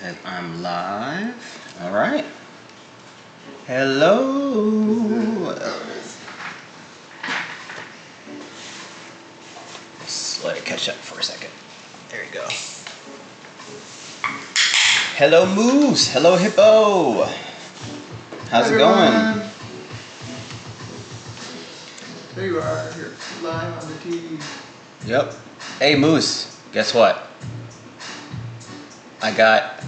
And I'm live. All right. Hello. Let's let it catch up for a second. There you go. Hello, Moose. Hello, Hippo. How's it going? There you are. You're live on the TV. Yep. Hey, Moose. Guess what? I got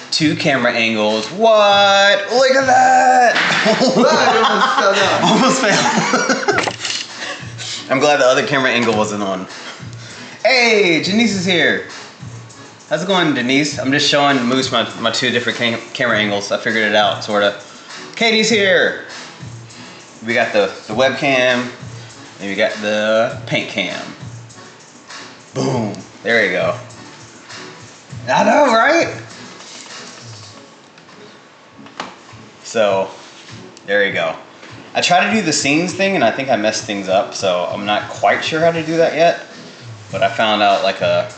2 camera angles. What? Look at that! Almost fell. I'm glad the other camera angle wasn't on. Hey, Janice is here. How's it going, Denise? I'm just showing Moose my 2 different camera angles. I figured it out, sort of. Katie's here. We got the webcam, and we got the paint cam. Boom. There you go. I know, right? So, there you go. I tried to do the scenes thing, and I think I messed things up, so I'm not quite sure how to do that yet. But I found out like a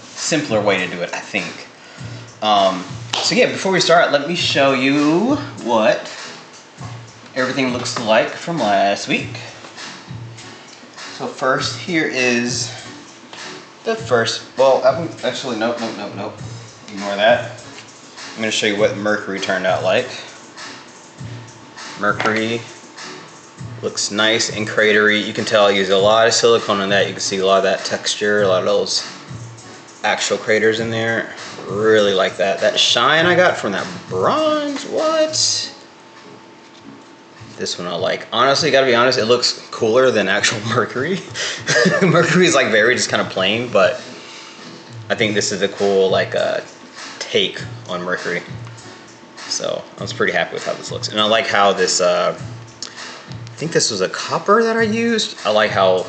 simpler way to do it, I think. So yeah, before we start, let me show you what everything looks like from last week. So first, here is the first, well, actually, nope. Ignore that. I'm gonna show you what Mercury turned out like. Mercury looks nice and cratery. You can tell I used a lot of silicone in that. You can see a lot of that texture, a lot of those actual craters in there. Really like that. That shine I got from that bronze, what? This one I like. Honestly, gotta be honest, it looks cooler than actual Mercury. Mercury is like very just kind of plain, but I think this is a cool like take on Mercury. So I was pretty happy with how this looks. And I like how this, I think this was a copper that I used. I like how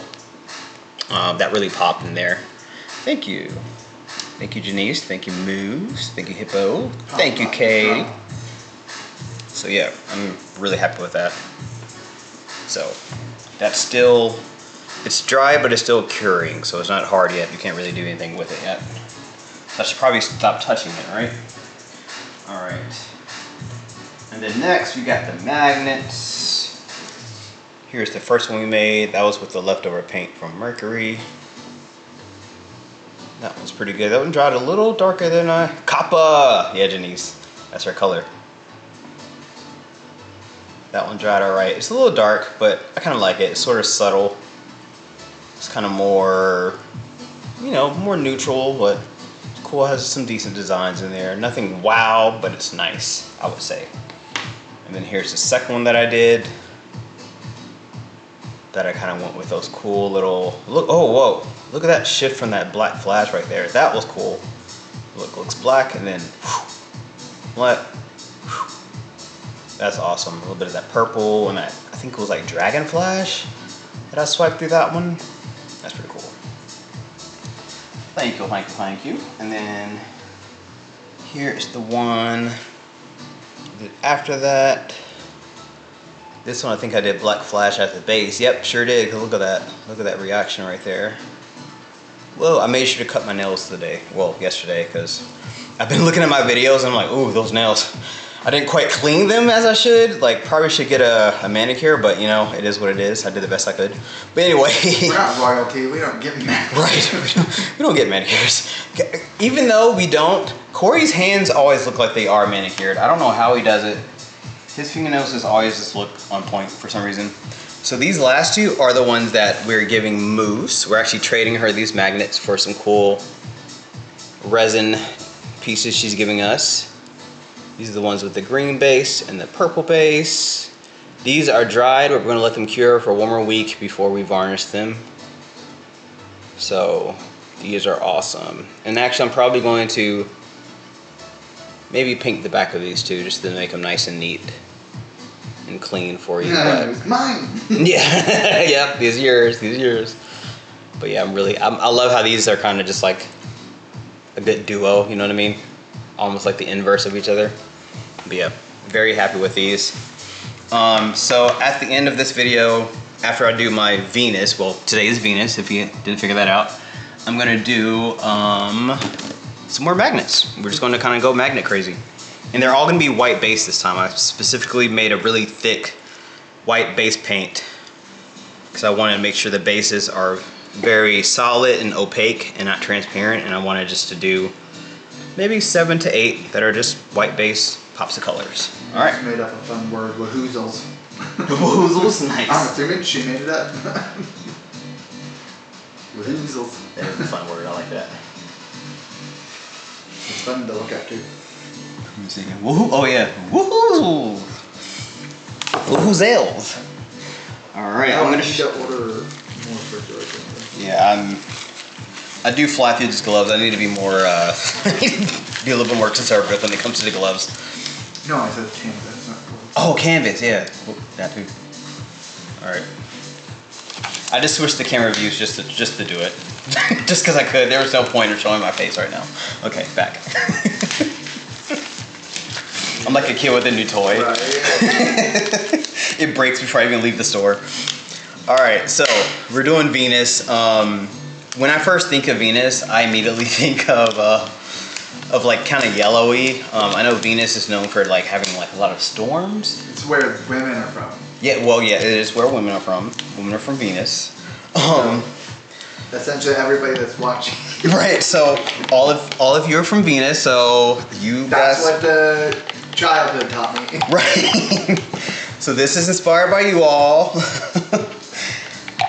that really popped in there. Thank you. Thank you, Janice. Thank you, Moose. Thank you, Hippo. Thank you, Kay. So yeah, I'm really happy with that. So that's still, it's dry, but it's still curing, so it's not hard yet. You can't really do anything with it yet. So I should probably stop touching it, right? All right. And then next we got the magnets. Here's the first one we made. That was with the leftover paint from Mercury. That one's pretty good. That one dried a little darker than copper. Yeah, Janice, that's her color. That one dried all right. It's a little dark, but I kind of like it. It's sort of subtle. It's kind of more, you know, more neutral, but it's cool. It has some decent designs in there. Nothing wow, but it's nice, I would say. And then here's the second one that I did. That I kind of went with those cool little, look, oh, whoa. Look at that shift from that black flash right there. That was cool. Look, looks black and then, what? That's awesome. A little bit of that purple and that, I think it was like Dragon Flash that I swiped through that one. That's pretty cool. Thank you, thank you, thank you. And then here's the one after that. This one I think I did Black Flash at the base. Yep, sure did. Look at that. Look at that reaction right there. Whoa, I made sure to cut my nails today. Well, yesterday, because I've been looking at my videos and I'm like, ooh, those nails. I didn't quite clean them as I should. Like, probably should get a manicure, but you know, it is what it is. I did the best I could. But anyway. We're not royalty. We don't get manicures. Right. We don't get manicures. Even though we don't, Corey's hands always look like they are manicured. I don't know how he does it. His fingernails just always just look on point for some reason. So these last 2 are the ones that we're giving Moose. We're actually trading her these magnets for some cool resin pieces she's giving us. These are the ones with the green base and the purple base. These are dried, but we're gonna let them cure for 1 more week before we varnish them. So these are awesome. And actually I'm probably going to maybe paint the back of these too, just to make them nice and neat and clean for you. Yeah, it's mine. Yeah, yep, these are yours, these are yours. But yeah, I love how these are kind of just like a good duo, you know what I mean? Almost like the inverse of each other. But yeah, very happy with these. So at the end of this video, after I do my Venus, well, today is Venus, if you didn't figure that out, I'm gonna do some more magnets. We're just going to kind of go magnet crazy. And they're all going to be white base this time. I specifically made a really thick white base paint because I wanted to make sure the bases are very solid and opaque and not transparent. And I wanted just to do maybe 7 to 8 that are just white base pops of colors. All right. She made up a fun word, wahoozles. Wahoozles, nice. I'm assuming she made it up. Wahoozles. That's a fun word. I like that. It's fun to look at too. Let me see again. Woohoo! Oh yeah, woohoo! Woohoozales. All right, I'm gonna. Need to order more circulation. Yeah, I do fly through these gloves. I need to be more. Be a little bit more conservative when it comes to the gloves. No, I said canvas, not gloves. Oh, canvas. Yeah, that too. All right. I just switched the camera views just to do it, just because I could. There was no point in showing my face right now. Okay, back. I'm like a kid with a new toy. Right. It breaks before I even leave the store. All right, so we're doing Venus. When I first think of Venus, I immediately think of like kind of yellowy. I know Venus is known for like having like a lot of storms. It's where women are from. Yeah, well, yeah, it is where women are from. Women are from Venus. Essentially, everybody that's watching. Right. So all of you are from Venus. So you That's guys. what the childhood taught me. Right. So this is inspired by you all.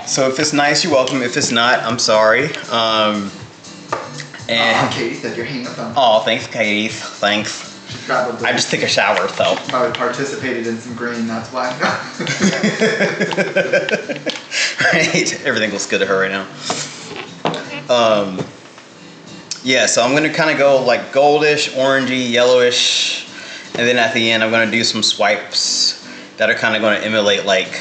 So if it's nice, you're welcome. If it's not, I'm sorry. And Katie said you're hanging up on. oh, thanks, Katie. Thanks. She probably. I just took a shower, though. Probably participated in some green. That's why. Right. Everything looks good to her right now. Yeah. So I'm gonna kind of go like goldish, orangey, yellowish, and then at the end I'm gonna do some swipes that are kind of going to emulate like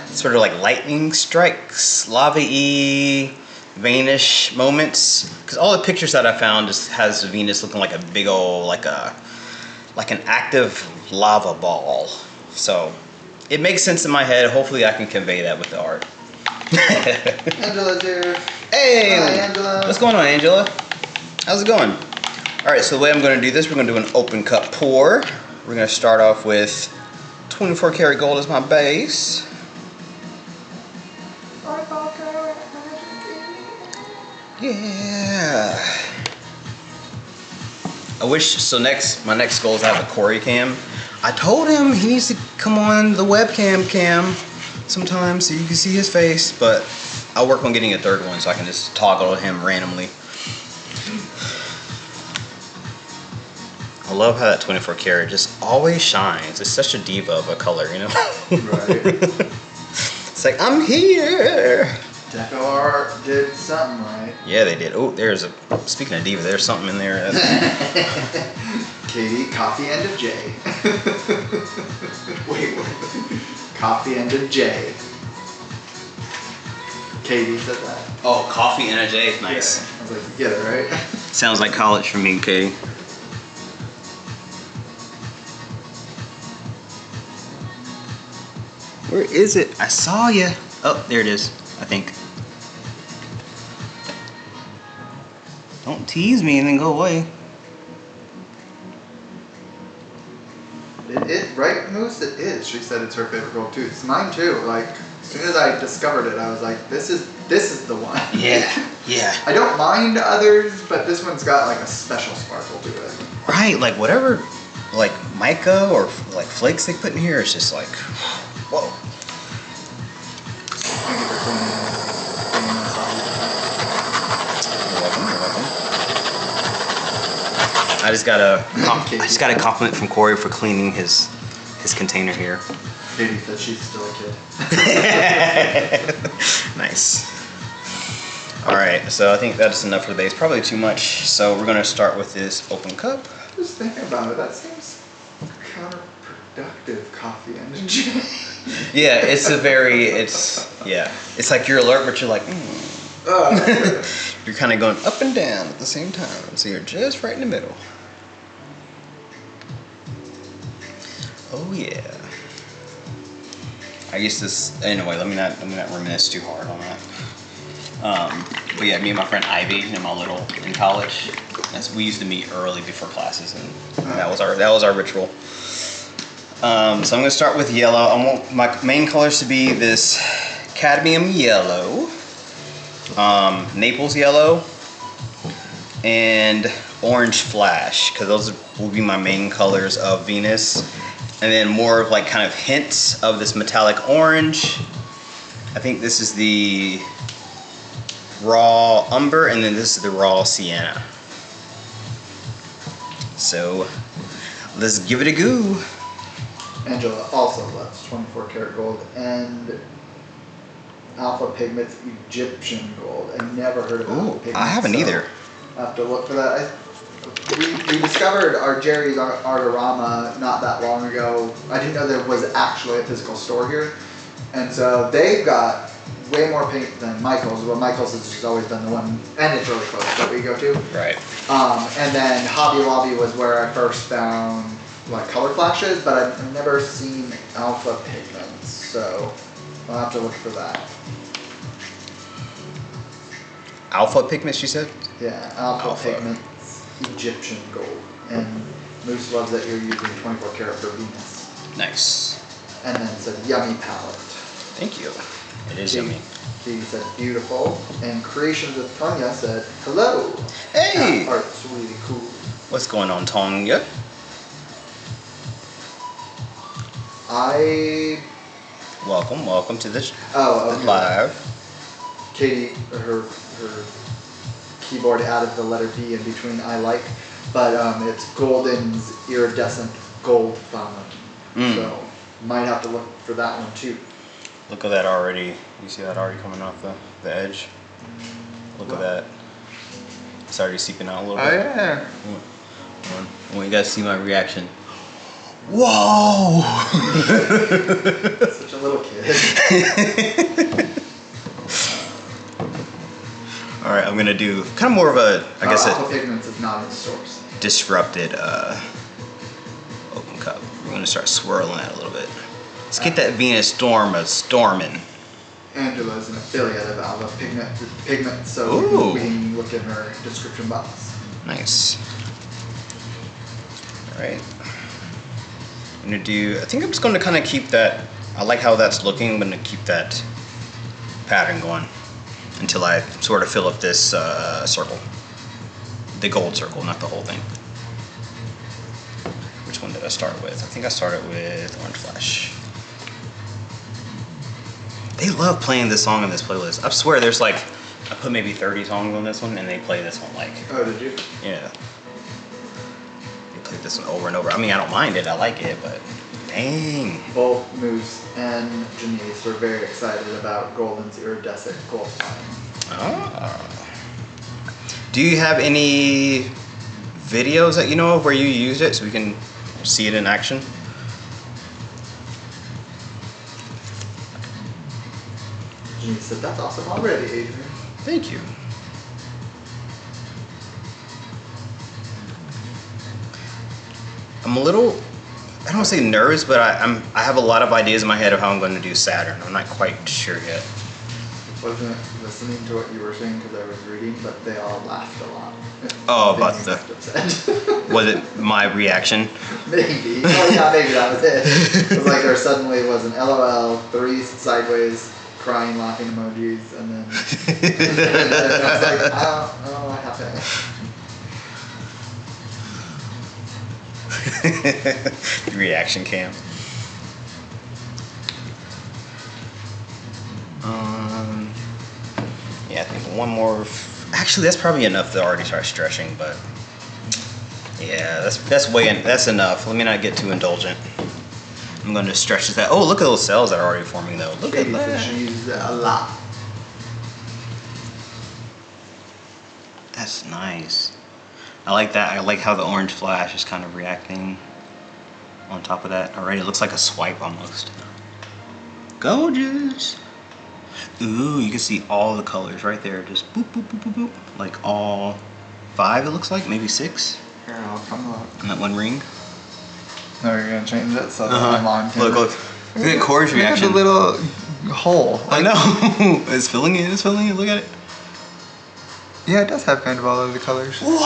sort of like lightning strikes, lava-y, Venus moments. Because all the pictures that I found just has Venus looking like a big old like an active lava ball. So it makes sense in my head. Hopefully I can convey that with the art. Angela's here. Hey, hi, Angela. What's going on, Angela? How's it going? All right, so the way I'm going to do this, we're going to do an open cup pour. We're going to start off with 24 karat gold as my base. Yeah. I wish, so my next goal is to have a Corey cam. I told him he needs to come on the webcam cam sometime so you can see his face, but I'll work on getting a third one so I can just toggle him randomly. I love how that 24 karat just always shines. It's such a diva of a color, you know? Right. It's like, I'm here. Deco Art did something right. Yeah, they did. Oh, speaking of diva, there's something in there. Katie, coffee and a J. Wait, what? Coffee and a J. Katie said that. Oh, coffee and a J is nice. Yeah. I was like, you get it, right? Sounds like college for me and Katie. Where is it? I saw you. Oh, there it is, I think. Don't tease me and then go away. Right, Moose? It is. She said it's her favorite gold too. It's mine too. Like, as soon as I discovered it, I was like, this is the one. Yeah, yeah. I don't mind others, but this one's got like a special sparkle to it. Right, like whatever, like mica or like flakes they put in here, it's just like, whoa. Thank you for cleaning this off. You're welcome. I just got a compliment from Corey for cleaning his container here. Katie said she's still a kid. Nice. All right, so I think that's enough for the base. Probably too much. So we're gonna start with this open cup. Just thinking about it, that seems counterproductive, coffee and a J. Yeah, it's like you're alert, but you're like, You're kind of going up and down at the same time. So you're just right in the middle. Oh yeah. I guess this, anyway, let me not reminisce too hard on that. But yeah, me and my friend Ivy in college, We used to meet early before classes, and that was our ritual. So I'm gonna start with yellow. I want my main colors to be this cadmium yellow, Naples yellow, and orange flash, because those will be my main colors of Venus. And then more of like kind of hints of this metallic orange. I think this is the raw umber, and then this is the raw sienna. So let's give it a go. Angela also loves 24 karat gold and Alpha Pigments Egyptian gold. I never heard of Alpha Pigments. I haven't either. I have to look for that. We discovered our Jerry's Artorama not that long ago. I didn't know there was actually a physical store here. And so they've got way more paint than Michael's. Well, Michael's has just always been the one, and it's really close that we go to. Right. And then Hobby Lobby was where I first found like color flashes, but I've never seen Alpha Pigments, so I'll have to look for that. Alpha Pigments, you said? Yeah, Alpha Pigments Egyptian gold. And Moose loves that you're using 24 karat for Venus. Nice. And then said yummy palette. Thank you. It is yummy. He said beautiful. And Creations with Tonya said hello. Hey! That art's really cool. What's going on, Tonga? Welcome to this live. Katie, her keyboard added the letter B in between I like, but it's Golden's Iridescent Gold Fountain. So might have to look for that one too. Look at that already. You see that already coming off the edge? Look at that. It's already seeping out a little bit. Oh yeah. I want you guys to see my reaction. Whoa! Such a little kid. All right, I'm gonna do kind of more of a, I guess, Alpha Pigments is not in stores. Disrupted open cup. We're gonna start swirling that a little bit. Let's get that Venus storming. Angela is an affiliate of Alpha Pigment, so we can look in her description box. Nice. All right. I'm gonna do. I think I'm just gonna kind of keep that. I like how that's looking. I'm gonna keep that pattern going until I sort of fill up this circle, the gold circle, not the whole thing. Which one did I start with? I think I started with Orange Flash. They love playing this song in this playlist. I swear there's like, I put maybe 30 songs on this one and they play this one like. Oh, did you? Yeah. They play this one over and over. I mean, I don't mind it, I like it, but dang. Both Moose and Janice were very excited about Golden's Iridescent Gold Fountain. Oh. Do you have any videos that you know of where you used it so we can see it in action? Janice said, that's awesome already, Adrian. Thank you. I'm a little, I don't want to say nervous, but I have a lot of ideas in my head of how I'm going to do Saturn. I'm not quite sure yet. Wasn't listening to what you were saying because I was reading, but they all laughed a lot. Oh, about the, was it my reaction? Maybe. Oh yeah, maybe that was it. It was like there suddenly was an LOL, 3 sideways, crying, laughing emojis, and then, and I was like, I don't know what happened. Reaction cam. Yeah, I think one more. Actually, that's probably enough to already start stretching, but yeah, that's enough. Let me not get too indulgent. I'm going to stretch this out. Oh, look at those cells that are already forming, though. Look at that. She used a lot. That's nice. I like that. I like how the orange flash is kind of reacting on top of that already. It looks like a swipe almost. Gorgeous. Ooh, you can see all the colors right there. Just boop, boop, boop, boop, boop. Like all 5, it looks like. Maybe 6. Here, I'll come look. And that one ring. No, you're going to change it so that my mom can... Look. Look at Corey's reaction. Look at the little hole. I know. It's filling it. It's filling it. Look at it. Yeah, it does have kind of all of the colors. Whoa!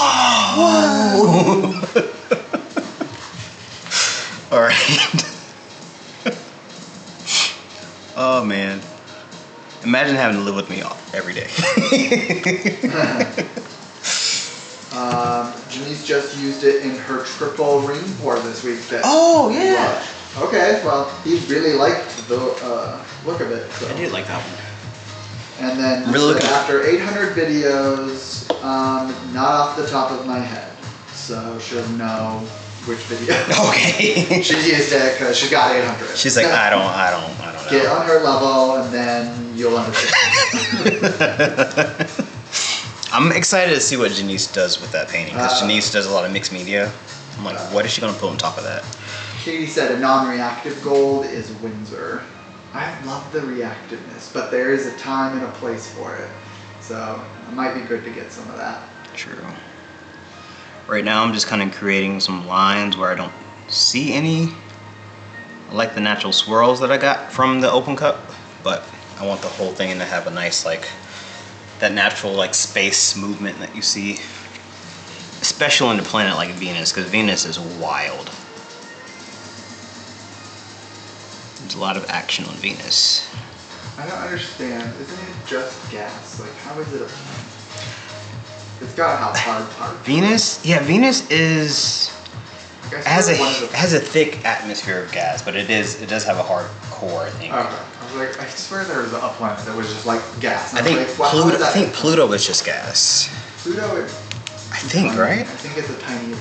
All right. Oh man. Imagine having to live with me every day. Janice just used it in her triple ring pour this week. Oh yeah. Okay, well, he really liked the look of it. So. I did like that one. And then Really so after 800 videos, not off the top of my head, so she'll know which video. Okay. She used it because she got 800. She's like, I don't know. Get on her level, and then you'll understand. I'm excited to see what Janice does with that painting because Janice does a lot of mixed media. I'm like, what is she gonna put on top of that? Katie said a non-reactive gold is Windsor. I love the reactiveness, but there is a time and a place for it. So it might be good to get some of that. True. Right now I'm just kind of creating some lines where I don't see any. I like the natural swirls that I got from the open cup, but I want the whole thing to have a nice, like, that natural, like, space movement that you see. Especially on a planet like Venus, because Venus is wild. There's a lot of action on Venus. I don't understand. Isn't it just gas? Like, how is it a planet? It's gotta have hard parts. Venus? Yeah, Venus is... has a Okay. thick atmosphere of gas, but it does have a hard core, I think. I was like, I swear there was a planet that was just like gas. I think Pluto is just gas. Pluto is. I think, right? I think it's a tiny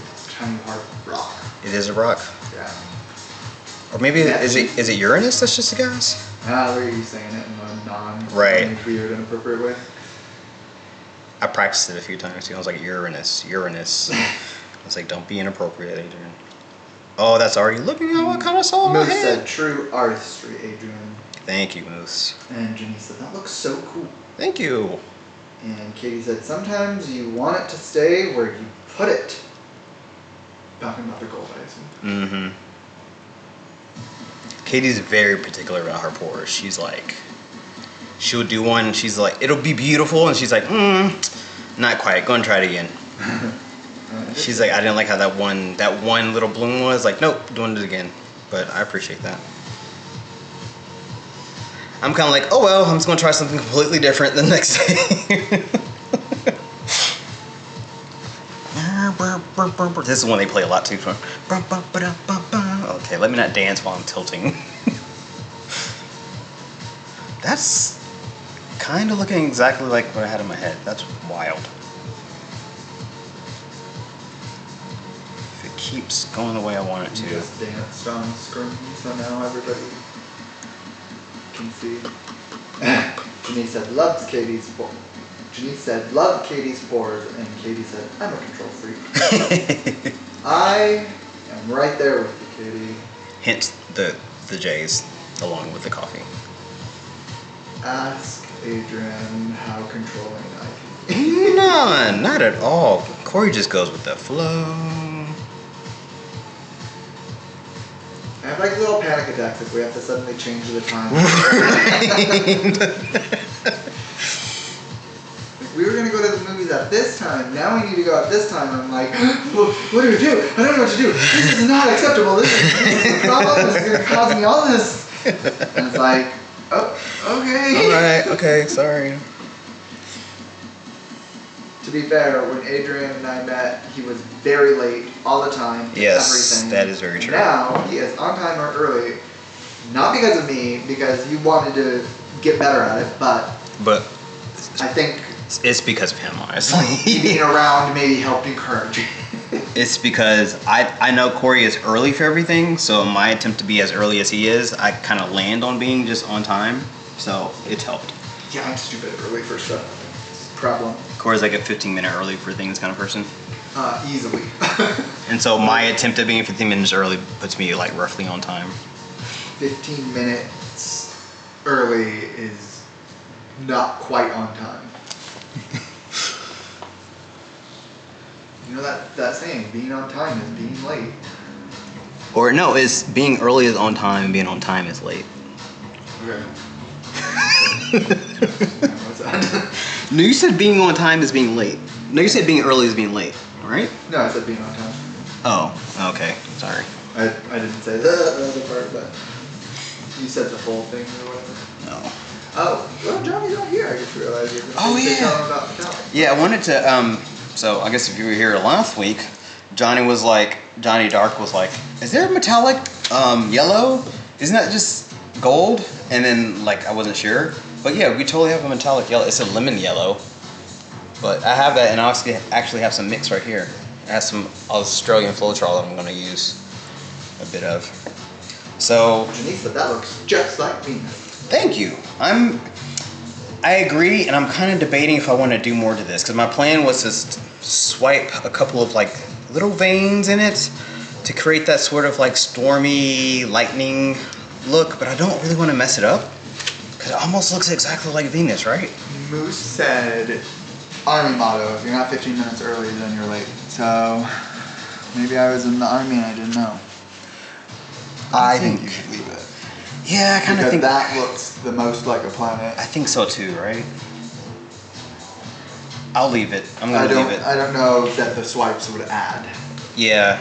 hard rock. It is a rock. Yeah. Or maybe Yeah. is it Uranus that's just a gas? Ah, look at you saying it in a Right. weird, inappropriate way. I practiced it a few times too. I was like, Uranus. I was like, don't be inappropriate, Adrian. Oh, that's already looking at what kind of soul I Moose had. said true artistry, Adrian. Thank you, Moose. And Janice said that looks so cool. Thank you. And Katie said sometimes you want it to stay where you put it. Talking about the gold, I assume. Mm-hmm. Katie's very particular about her pours. She's like, she'll do one, she's like, it'll be beautiful, and she's like, not quite, go and try it again. She's like, I didn't like how that one little bloom was. Like, nope, doing it again. But I appreciate that. I'm kind of like, oh well, I'm just gonna try something completely different the next day. This is one they play a lot too. Okay, let me not dance while I'm tilting. That's kind of looking exactly like what I had in my head. That's wild. If it keeps going the way I want it to. Just danced on screen, so now everybody can see. Janice said loves Katie's pours. Janice said love Katie's pours, and Katie said I'm a control freak. I am right there with you, Katie. Hint the J's along with the coffee. Ask Adrian how controlling I can be. No, not at all. Corey just goes with the flow. I have like little panic attacks if we have to suddenly change the time. Like, we were gonna go to the movies at this time. Now we need to go at this time. I'm like, well, what do we do? I don't know what to do. This is not acceptable. This is a problem. This is gonna cause me all this. And it's like, oh, okay. All right. Okay. Sorry. To be fair, when Adrian and I met, he was very late all the time. Yes, everything. that is very true. Now he is on time or early, not because of me, because you wanted to get better at it, but I think it's because of him, honestly. being around maybe helped encourage. It's because I know Corey is early for everything, so in my attempt to be as early as he is, I kind of land on being just on time, so it's helped. Yeah, I'm stupid early for stuff. Problem. Corey's like a 15-minute early for things kind of person. Easily. And so my attempt at being 15 minutes early puts me like roughly on time. 15 minutes early is not quite on time. You know that saying, being on time is being late. Or no, it's being early is on time and being on time is late. Okay. What's that? No, you said being on time is being late. No, you said being early is being late, right? No, I said being on time. Oh, okay. Sorry. I didn't say the other part, but you said the whole thing or whatever. No. Oh, well, Johnny's not here. I just realized you. Oh, yeah. Tell him about Metallic. Yeah, I wanted to, so I guess if you were here last week, Johnny Dark was like, is there a metallic, yellow? Isn't that just gold? And then, like, I wasn't sure. But yeah, we totally have a metallic yellow. It's a lemon yellow. But I have that, and I actually have some mix right here. It has some Australian Floetrol that I'm going to use a bit of. So, Janice said that looks just like me. thank you. I agree, and I'm kind of debating if I want to do more to this, because my plan was to swipe a couple of like little veins in it to create that sort of like stormy lightning look, but I don't really want to mess it up, because it almost looks exactly like Venus, right? Moose said, Army motto, if you're not 15 minutes early, then you're late. So, maybe I was in the Army and I didn't know. I think you should leave it. Yeah, I kind of think that looks the most like a planet. I think so too, right? I'll leave it. I'm gonna leave it. I don't know that the swipes would add. Yeah,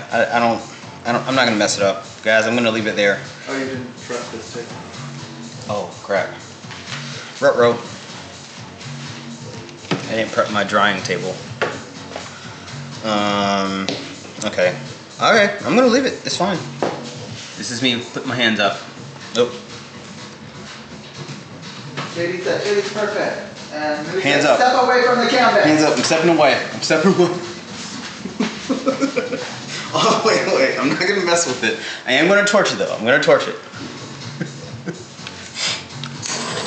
I'm not gonna mess it up, guys. I'm gonna leave it there. Oh, you didn't prep this too. Oh crap. Ruh-roh. I didn't prep my drying table. Okay. Alright, I'm gonna leave it. It's fine. This is me putting my hands up. Nope. JD said it is perfect. And Moose Hands said, up. step away from the canvas. Hands up. I'm stepping away. I'm stepping away. Oh, wait. I'm not gonna mess with it. I am gonna torch it though. I'm gonna torch it.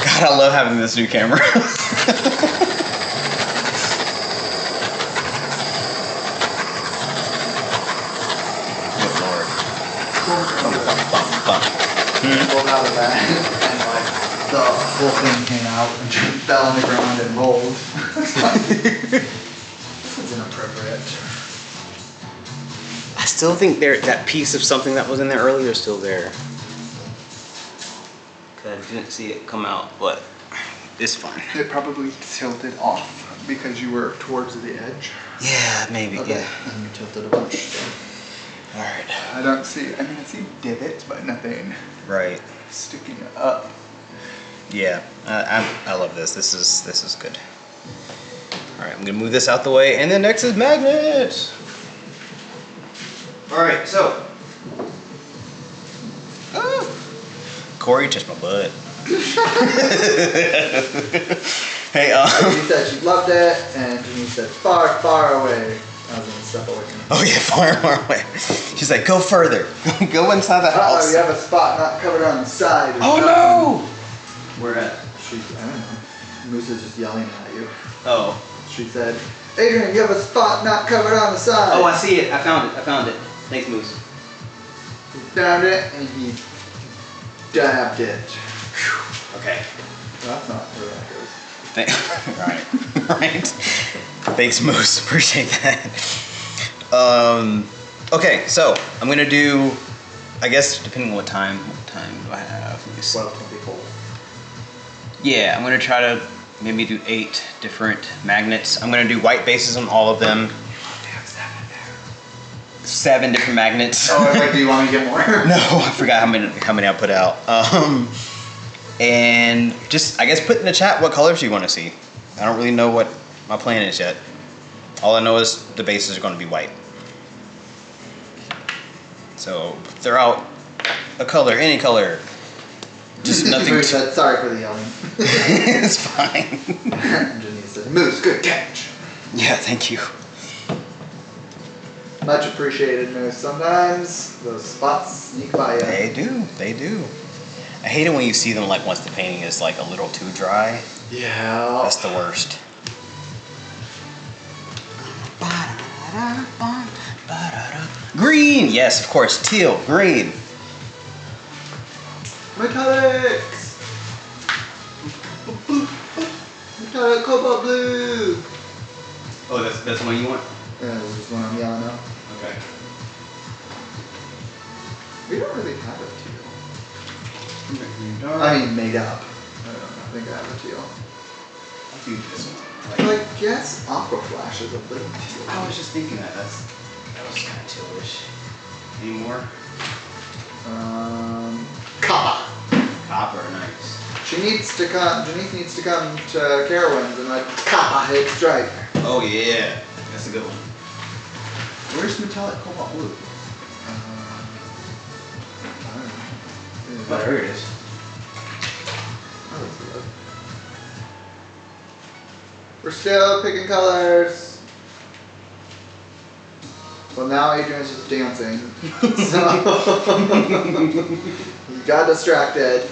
God, I love having this new camera. Pulled out of that, and like the whole thing came out and she fell on the ground and rolled. This is inappropriate. I still think that piece of something that was in there earlier is still there. Cause I didn't see it come out, but it's fine. It probably tilted off because you were towards the edge. Yeah, maybe. Okay. Yeah. And you tilted a bunch. So. All right. I see divots, but nothing Right. sticking up. Yeah, I love this. This is good. All right, I'm gonna move this out the way, and then next is magnets. All right, so. Corey touched my butt. Hey, She said she loved it, and Denise said far, far away. I was gonna step away from it. Oh yeah, far away. She's like, go further. Go inside the house. Oh, you have a spot not covered on the side. Oh no! Where at? I don't know. Moose is just yelling at you. Oh. She said, Adrian, you have a spot not covered on the side. Oh, I see it. I found it. Thanks, Moose. He found it and he dabbed it. Okay. Well, that's not where that goes. Right. Thanks, Moose. Appreciate that. Okay, so I'm gonna do, I guess, depending on what time do I have? Let me see. 12:24. Yeah, I'm gonna try to maybe do 8 different magnets. I'm gonna do white bases on all of them. 7 different magnets. Oh, I was like, do you want me to get more? No, I forgot how many I put out. And just, I guess, put in the chat what colors you want to see. I don't really know what my plan is yet. All I know is the bases are going to be white. So throw out a color, any color. Just nothing. Sorry for the yelling. It's fine. Jenny said, Moose, good catch. Yeah, thank you. Much appreciated, Moose. Sometimes those spots sneak by you. They do. I hate it when you see them like once the painting is like a little too dry. Yeah. That's the worst. Green! Yes, of course. Teal, green. Metallics! Metallic cobalt blue! Oh, that's the one you want? Yeah, there's just one I'm yelling at. Okay. We don't really have a teal. I mean, made up. I don't know. I think I have a teal. I'll do this one. I guess Aqua Flash is a little teal. I was just thinking that. That was kind of tealish. Any more? Kappa. Copper, nice. Janice needs to come to Carowinds and let Kappa hit strike. Oh yeah, that's a good one. Where's Metallic Cobalt Blue? I don't know. Oh, here it is. Oh, that's good. We're still picking colors. Well, now Adrian's just dancing. So he got distracted.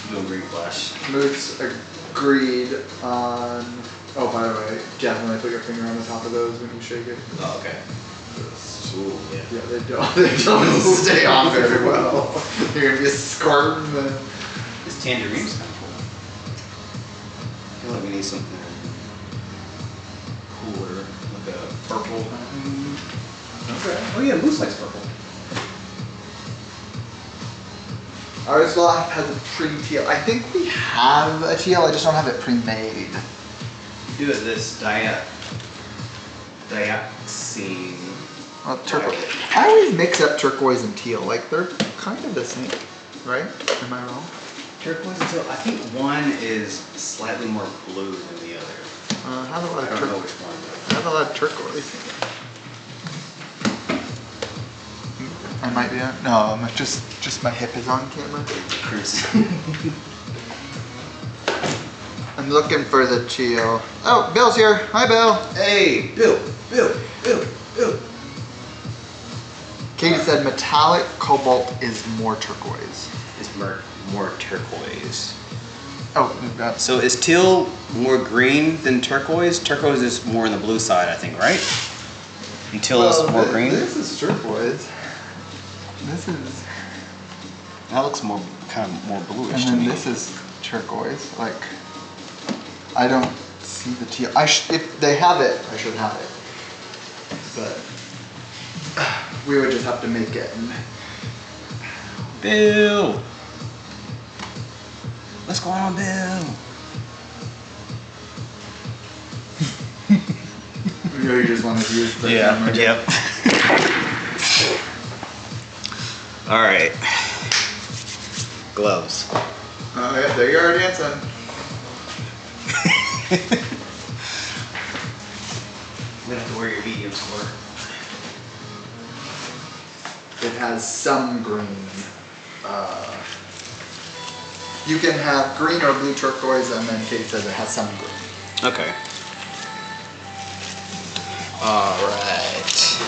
Doing green flash. Moods agreed on. Oh, by the way, definitely put your finger on the top of those when you shake it. Oh, okay. Ooh, yeah. Yeah, they don't stay on very well. They're gonna be squirting. This tangerine's kind of cool. I feel like we need something cooler, like a purple kind of thing. Okay. Oh yeah, Moose likes purple. Our slot has a pre-teal. I think we have a teal. I just don't have it pre-made. Do it this dioxine. Well, turquoise. I always mix up turquoise and teal. Like they're kind of the same, right? Am I wrong? Turquoise and teal. I think one is slightly more blue than the other. I have a lot I of don't know turquoise. which one. I have a lot of turquoise. I might be on. No, I'm just my hip is on camera. Crimson. I'm looking for the teal. Oh, Bill's here. Hi, Bill. Hey, Bill. Katie said metallic cobalt is more turquoise. It's more turquoise. Oh, that's So is teal more green than turquoise? Turquoise is more on the blue side, I think, right? And teal is more green? This is turquoise. This is, That looks more kind of more bluish and to then me. this is turquoise. Like, I don't see the teal. If they have it, I should have it. But we would just have to make it. And Bill! What's going on, Bill? you know, you just wanted to use the camera. Yep. Alright. Gloves. Oh, yeah, there you are dancing. I'm gonna have to wear your mediums for. It has some green. You can have green or blue turquoise, and then Kate says it has some green. Okay. Alright.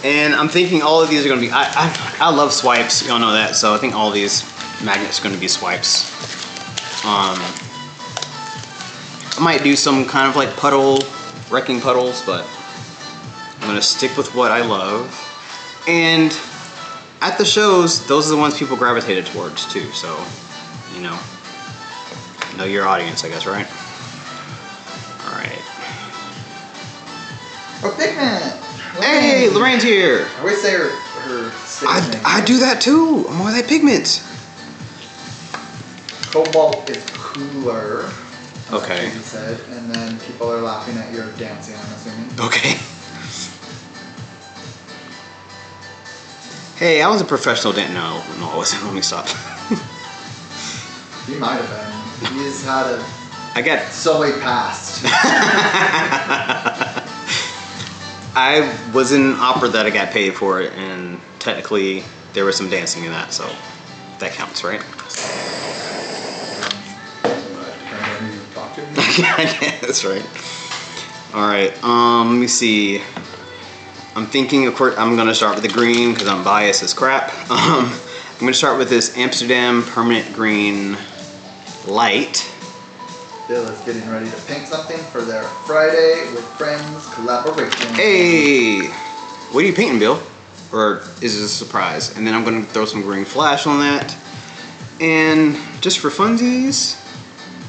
And I'm thinking all of these are gonna be, I love swipes, y'all know that, so I think all of these magnets are gonna be swipes. I might do some kind of like puddle, wrecking puddles, but I'm gonna stick with what I love. And at the shows, those are the ones people gravitated towards too, so, you know your audience, I guess, right? Alright. Oh, Pigment! Hey, Lorraine's here! I always say her stage name. I do that too. I'm more that pigment. Cobalt is cooler. Okay. Like you said, and then people are laughing at your dancing, I'm assuming. Okay. Hey, I was a professional dancer. No, I wasn't. Let me stop. He might have been. He's had a I got. sully past. I was in opera that I got paid for it, and technically there was some dancing in that, so that counts, right? Depending on who you talk to. Yeah, that's right. All right. Let me see. I'm thinking, of course, I'm gonna start with the green because I'm biased as crap. I'm gonna start with this Amsterdam Permanent Green Light. Bill is getting ready to paint something for their Friday with Friends collaboration. Hey, what are you painting, Bill? Or is it a surprise? And then I'm gonna throw some green flash on that. And just for funsies,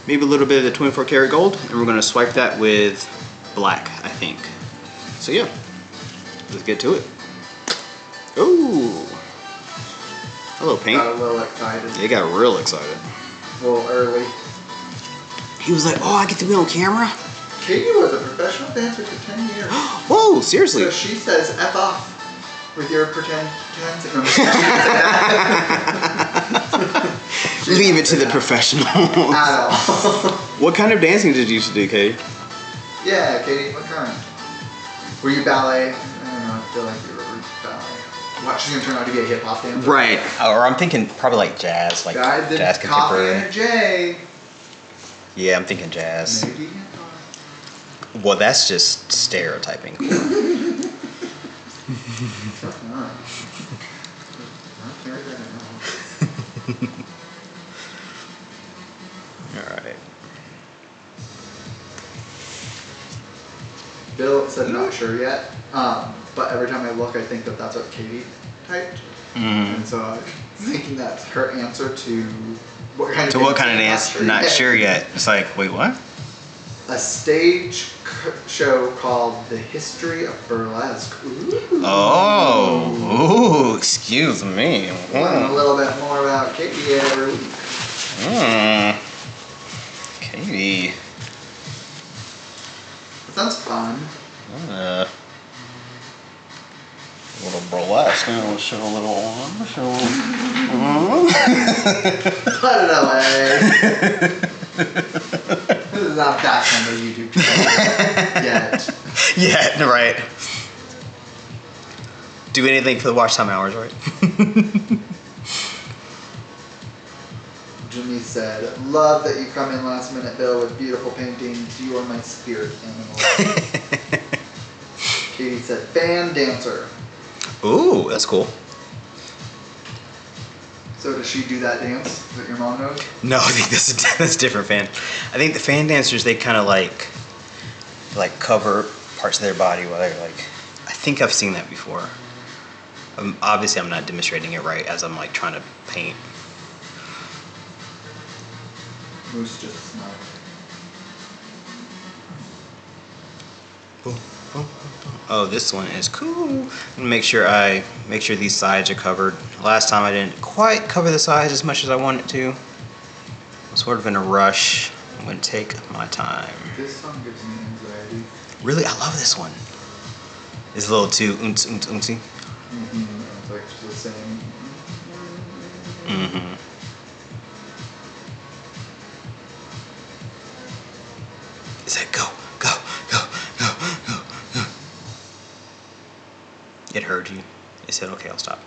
maybe a little bit of the 24 karat gold, and we're gonna swipe that with black, I think. So yeah, let's get to it. Ooh, hello paint. Got a little excited. They got real excited. A little early. He was like, "Oh, I get to be on camera." Katie was a professional dancer for 10 years. Whoa, seriously? So she says F off with your pretend dancing. Leave it to the professionals. At all. What kind of dancing did you used to do, Katie? Yeah, Katie, what kind? Were you ballet? I don't know, I feel like you were ballet. What, she's gonna turn out to be a hip hop dancer? Right. Or I'm thinking probably like jazz, like Guy did jazz coffee and a contemporary. J. Yeah, I'm thinking jazz. Maybe. Well, that's just stereotyping. All right. Bill said not sure yet, but every time I look, I think that that's what Katie typed, and so I'm thinking that's her answer to what kind of So what kind of dance? dance? Not sure yet. It's like, wait, what? A stage show called The History of Burlesque. Ooh. Oh, ooh, excuse me. Learn a little bit more about Katie every week. Katie. That sounds fun. A little burlesque. We'll show a little on. Put it away. This is not back on the YouTube channel yet. Yeah, right. Do anything for the watch time hours, right? Jimmy said, love that you come in last minute, Bill, with beautiful paintings. You are my spirit animal. Katie said, fan dancer. Ooh, that's cool. So does she do that dance that your mom knows? No, I think that's a different fan. I think the fan dancers, they kind of like cover parts of their body while they're like, I think I've seen that before. Obviously, I'm not demonstrating it right as I'm like trying to paint. Moose just smiled. Oh, this one is cool. I'm gonna make sure these sides are covered. Last time I didn't quite cover the sides as much as I wanted to. I'm sort of in a rush. I'm gonna take my time. This song gives me anxiety. Really, I love this one. It's a little too oomsy. It's like the same. Mm-hmm. It said go, go, go, go, go, go. It heard you. It said, okay, I'll stop.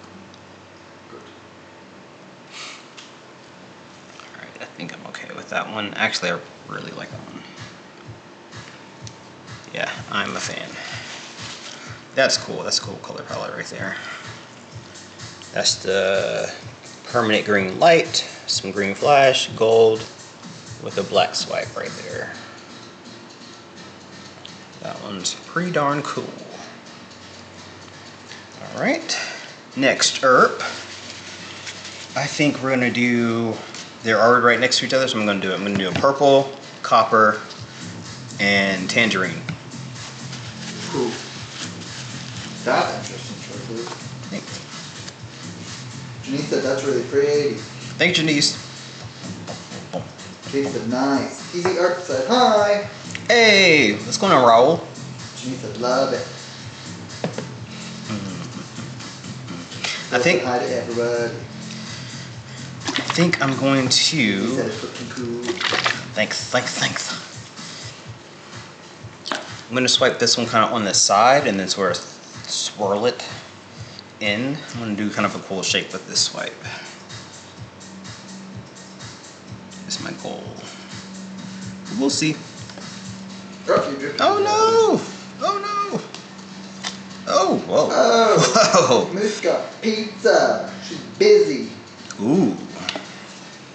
Good. Alright, I think I'm okay with that one. Actually, I really like that one. Yeah, I'm a fan. That's cool. That's a cool color palette right there. That's the permanent green light, some green flash, gold, with a black swipe right there. That one's pretty darn cool. All right, next herb. I think we're gonna do, they're already right next to each other, so I'm gonna do it. I'm gonna do a purple, copper, and tangerine. Cool. That's interesting choices. Thanks. Janice said that's really pretty. Thanks, Janice. Kate said nice. Easy Art said hi. Hey, what's going on, Raul? Janice said love it. I think Hi to everybody. I'm going He said to. it's looking cool. Thanks. I'm gonna swipe this one kind of on the side and then sort of swirl it in. I'm gonna do kind of a cool shape with this swipe. It's my goal. We'll see. Oh, you drifted. Oh no! Oh no! Oh, whoa. Oh, Moose got pizza. She's busy. Whoa. Ooh.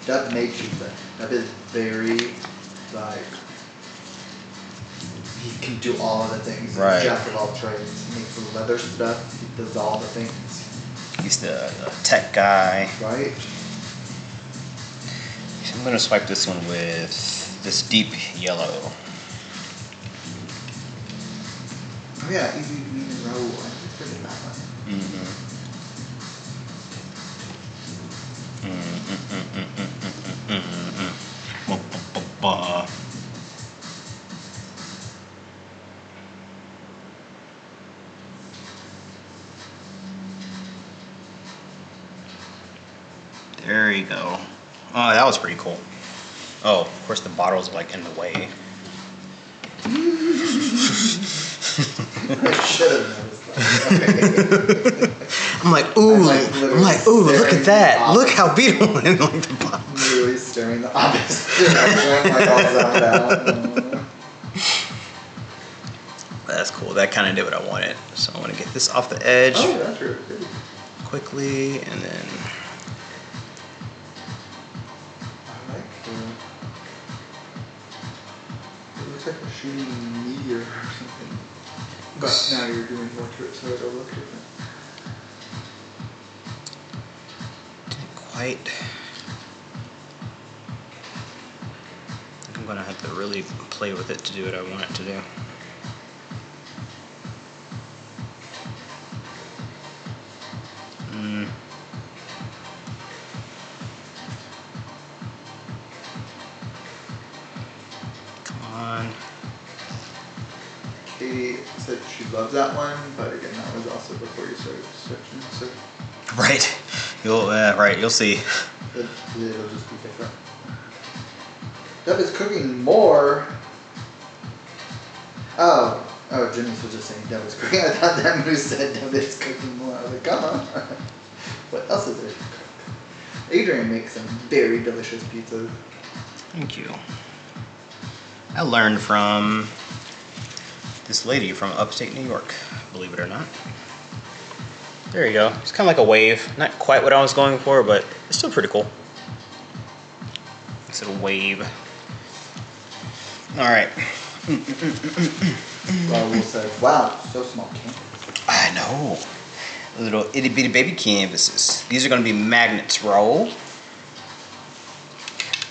Dub made pizza. Dub is very, like, he can do all of the things. He's Right. jack of all trades. He makes the leather stuff. He does all the things. He's the tech guy. Right? I'm gonna swipe this one with this deep yellow. Oh yeah, easy mean and roll. I just forget that one. Bah. There you go. Oh, that was pretty cool. Oh, of course the bottle's like in the way. I should have noticed that. I'm like, ooh, look at that. staring Look how beautiful and like the bottle. Really staring the opposite direction, like all zoned out. That's cool. That kind of did what I wanted. So I'm gonna get this off the edge Oh, that's really pretty. quickly, and then I like it looks like a shooting meteor or something. But now you're doing more to it, so it'll look different. didn't quite. I think I'm gonna have to really play with it to do what I want it to do. Come on. Katie said she loves that one, but again, that was also before you started stretching, so Right. You'll see. it'll just be different. Deb is cooking more. Oh, Jimmy was just saying Deb is cooking. I thought that who said Deb is cooking more. I was like, come on. What else is there to cook? Adrian makes some very delicious pizzas. Thank you. I learned from this lady from upstate New York, believe it or not. There you go. It's kind of like a wave. Not quite what I was going for, but it's still pretty cool. It's a wave. All right. Raul said, wow, so small canvas. I know. Little itty bitty baby canvases. These are going to be magnets, Raul.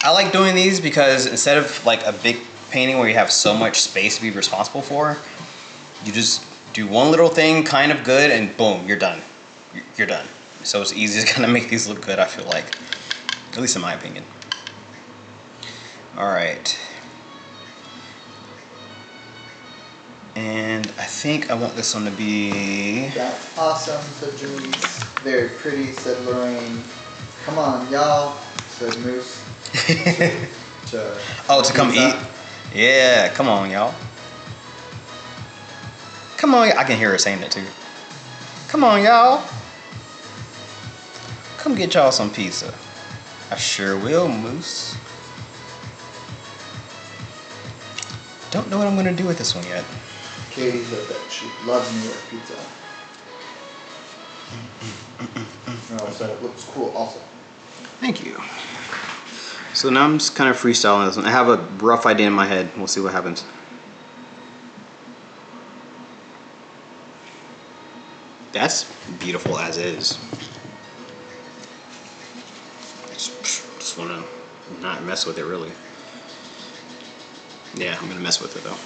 I like doing these because instead of like a big painting where you have so much space to be responsible for, you just do one little thing kind of good and boom, you're done. You're done. So it's easy to kind of make these look good, I feel like. At least in my opinion. All right. And I think I want this one to be... That's awesome, said Jimmy. Very pretty, said Lorraine. Come on, y'all, said Moose. To come eat? Yeah, come on, y'all. Come on, I can hear her saying that too. Come on, y'all. Come get y'all some pizza. I sure will, Moose. Don't know what I'm gonna do with this one yet. Katie said that she loves New York pizza. Raul said it looks cool also. Thank you. So now I'm just kind of freestyling this one. I have a rough idea in my head. We'll see what happens. That's beautiful as is. I just want to not mess with it really. Yeah, I'm going to mess with it though.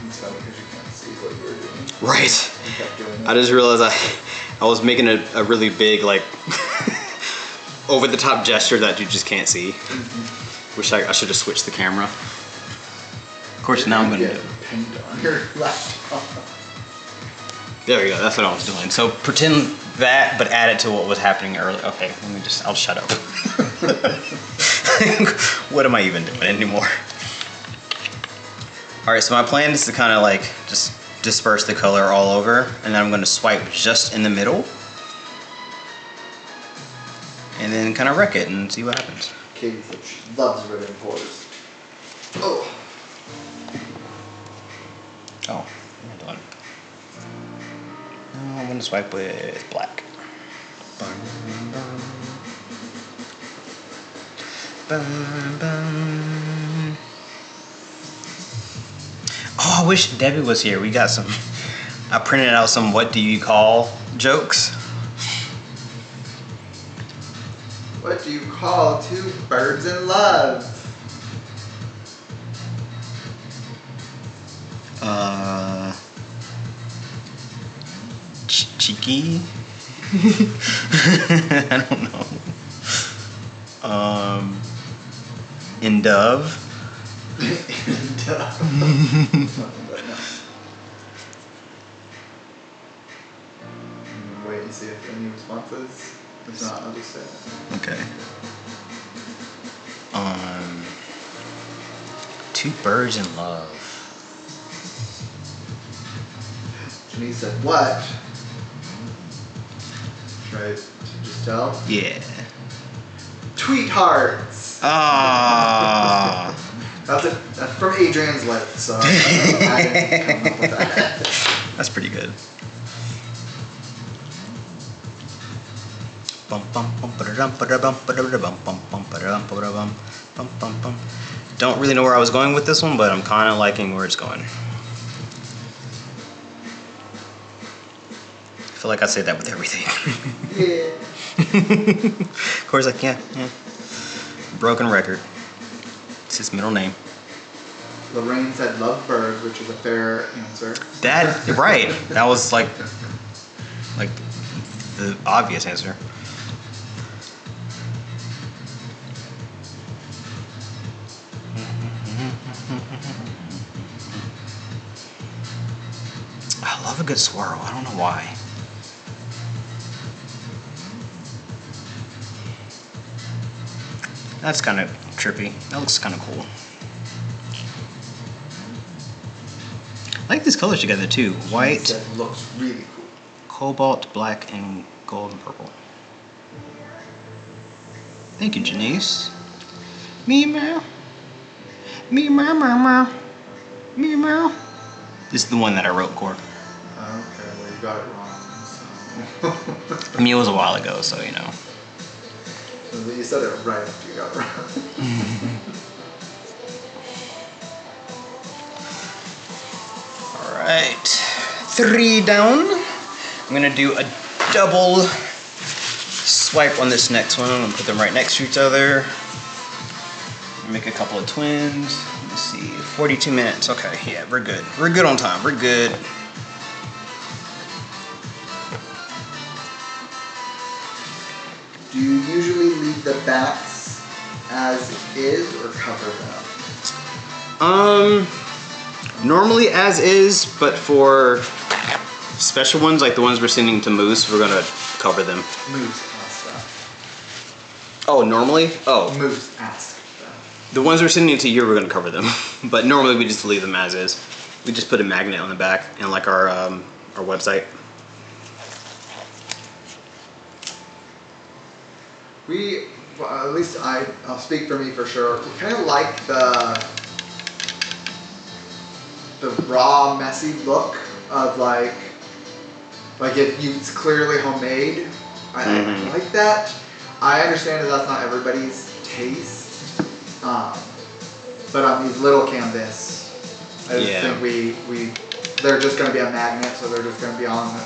It's funny because you can't see what you were doing. Right. You kept doing it. I just realized I was making a really big like over the top gesture that you just can't see. Wish I should have switched the camera. Of course, now I'm gonna get paint on your laptop. There we go. That's what I was doing. So pretend that, but add it to what was happening earlier. Okay, I'll shut up. What am I even doing anymore? All right, so my plan is to kind of like just disperse the color all over, and then I'm gonna swipe just in the middle, and then kind of wreck it and see what happens. Katie said she loves ribbon pours. Oh. Oh, what am I doing? No, I'm gonna swipe with black. Bum, bum. Bum, bum. Oh, I wish Debbie was here. We got some, I printed out some what do you call jokes. What do you call two birds in love? Cheeky. I don't know. In Dove. Wait and see if any responses. If not, I'll just say it. Okay. Two Birds in Love. Janice said, what? Right, just tell. Yeah. Tweet hearts. Ah. That's from Adrian's lips, so I didn't come up with that. That's pretty good. Bum bum bum ba-da-dum, ba-da-bum, ba-da-da-bum, bum bum ba-da-dum, ba-da-bum, bum bum bum. Don't really know where I was going with this one, but I'm kind of liking where it's going. I feel like I say that with everything. Yeah. Corey's like, yeah. Broken record. It's his middle name. Lorraine said Lovebird, which is a fair answer. That, right. That was like the obvious answer. I love a good swirl. I don't know why. That's kind of trippy. That looks kind of cool. I like these colors together too. White, Said looks really cool. cobalt, black, and gold and purple. Thank you, Janice. Me meow. Me meow meow meow. Me meow. This is the one that I wrote, Core. Okay, well you got it wrong. So. I mean, it was a while ago, so you know. You said it right after you got it wrong. Alright. 3 down. I'm gonna do a double swipe on this next one. I'm gonna put them right next to each other. Make a couple of twins. Let's see. 42 minutes. Okay, yeah, we're good. We're good on time. We're good. Do you usually leave the backs as is or cover them? Normally as is, but for special ones like the ones we're sending to Moose, we're gonna cover them. Moose asked that. Oh, normally? Oh, Moose asked that. the ones we're sending to you, we're gonna cover them. But normally we just leave them as is. We just put a magnet on the back and like our website. Well, at least I'll speak for me for sure. We kind of like the raw, messy look of like it's clearly homemade. I like that. I understand that that's not everybody's taste, but on these little canvas, I just think they're just going to be a magnet, so they're just going to be on the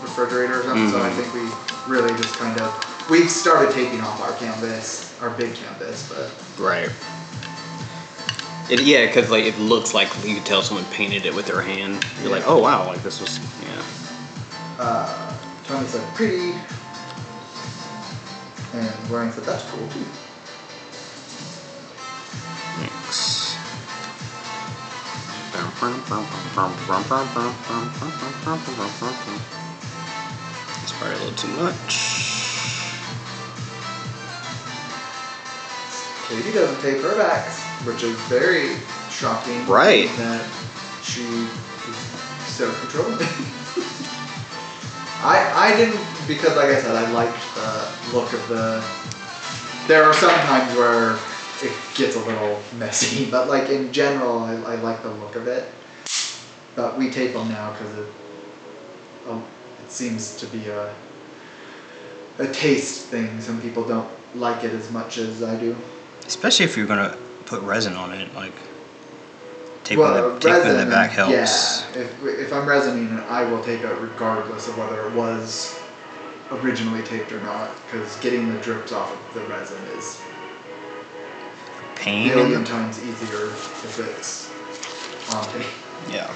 refrigerator or something. So I think we really just kind of. We've started taking off our canvas, our big canvas, but... Right. Yeah, because like it looks like you could tell someone painted it with their hand. You're like, oh wow, like this was, yeah. Tony said pretty, and Ryan said that's cool too. Thanks. It's probably a little too much. Katie doesn't take her backs, which is very shocking. Right. That she is so controlling. I didn't, because like I said, I liked the look of the. There are some times where it gets a little messy, but like in general, I like the look of it. But we tape them now because it seems to be a taste thing. Some people don't like it as much as I do. Especially if you're gonna put resin on it, like taping the back helps. Yeah, if I'm resining it, I will tape it regardless of whether it was originally taped or not, because getting the drips off of the resin is Pain. a million times easier if it's on tape. Yeah.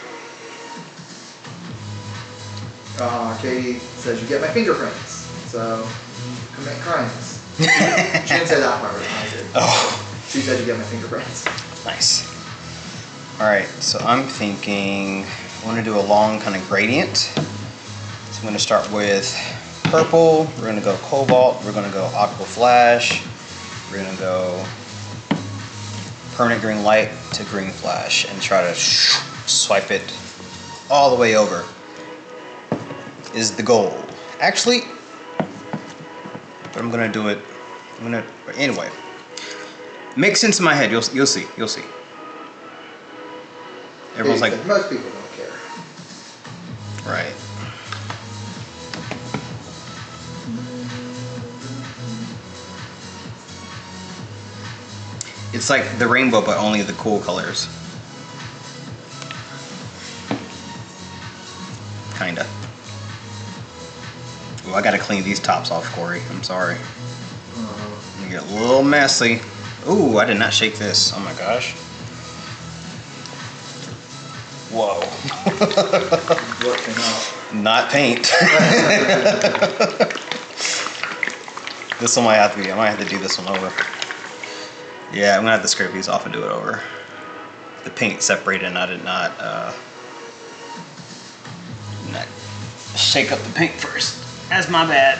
Katie says you get my fingerprints, so commit crimes. She didn't say that part, I did. Oh, She said you get my fingerprints. nice. All right, so I'm thinking I want to do a long kind of gradient. So I'm going to start with purple. We're going to go cobalt. We're going to go optical flash. We're going to go permanent green light to green flash and try to swipe it all the way over is the goal. Actually, but I'm gonna do it. Anyway. Makes sense in my head. You'll see. Everyone's like, most people don't care. right. It's like the rainbow, but only the cool colors. Kinda. Ooh, I gotta clean these tops off, Corey. I'm sorry. You get a little messy. Ooh, I did not shake this. Oh my gosh. Whoa. What came out? Not paint. This one might have to be. I might have to do this one over. Yeah, I'm gonna have to scrape these off and do it over. The paint separated and I did not shake up the paint first. That's my bad.